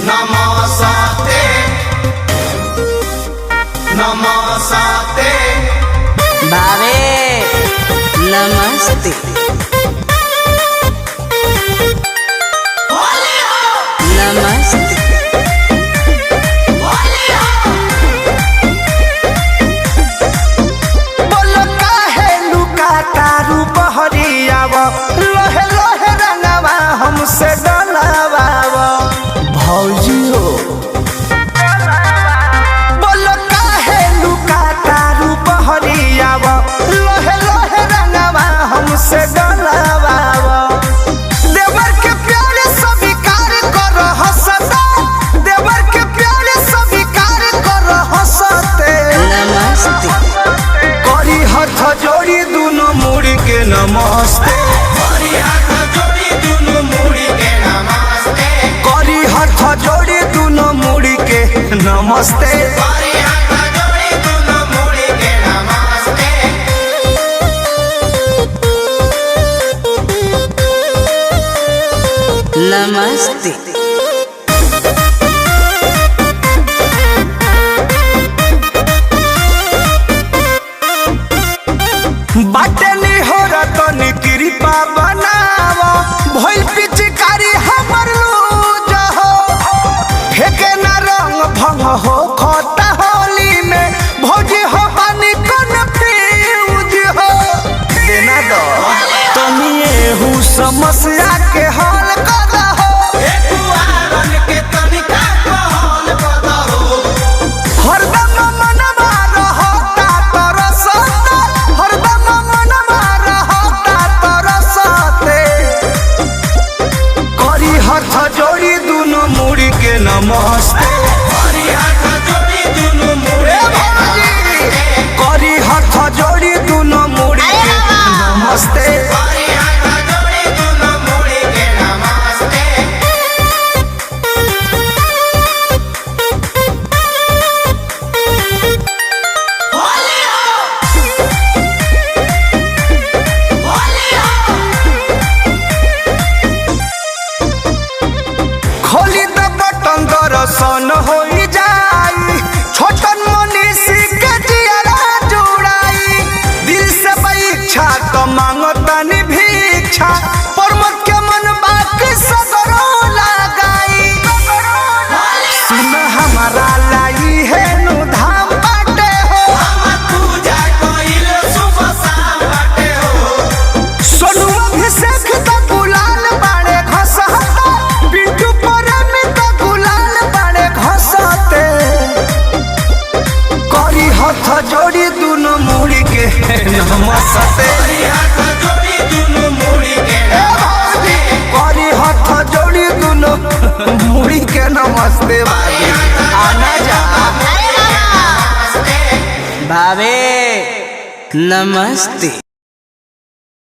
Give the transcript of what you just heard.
नमस्ते नमस्ते भावे नमस्ते नमस्ते बोलो काहे लुका तारू बहरियाव लोहे लोहे रंगवा हमसे डलावाव भौजी हो। बोलो काहे लुका तारू बहरियाव लोहे लोहे रंगवा हमसे डलावाव देवर के प्यारे स्वीकार कर हंसता देवर के प्यारे स्वीकार कर हंसते नमस्ते करी हाथ जोड़ी दोनों मुड़ी के नमस्ते करी हाथ जोड़ी दोनों मुड़ी के नमस्ते करी हाथ जोड़ी दोनों मुड़ी के नमस्ते करी हाथ जोड़ी दोनों मुड़ी के नमस्ते नमस्ते बाटे नी हो रतनी कृपा बनाव भइल पिचकारी हमर लूज हो फेके ना रंग भंग हो खोता होली में भौजी हो पानी कोन फ्यूज हो देना दो तनी एहू समस्या के हल कर हो दुआरन के तनिका कहल कदहो हरदम मनवा रहता तरसता हरदम मनवा रहता तरसते करी हाथ जोड़ी दोनों मुड़ी के नमस्ते करी हाथ जोड़ी दोनों मुड़ी के नमस्ते करी हाथ जोड़ी दोनों मुड़ी के नमस्ते करी हाथ जोड़ी दोनों मुड़ी के नमस्ते होली हो होली हो खोली द बटन दर्शन हो जाई छोटन मनीषी के जियरा जुड़ाई दिल से इच्छा तो मांगतनी भिक्षा परमत के मन बाकी सदरो लगाई सुन हमारा लाई है नु धाम बाटे हो हम पूजा कइल सुबह शाम बाटे हो सोनू अभिषेक तो गुलाल बाड़े घसहता बिट्टू परम तो गुलाल बाड़े घसते करी हाथ जोड़ी दोनों मुड़ी के नमस्ते करी हाथ जोड़ी दोनों मुड़ी के नमस्ते करी हाथ जोड़ी दोनों मुड़ी के नमस्ते बाबी आना जा भावे नमस्ते।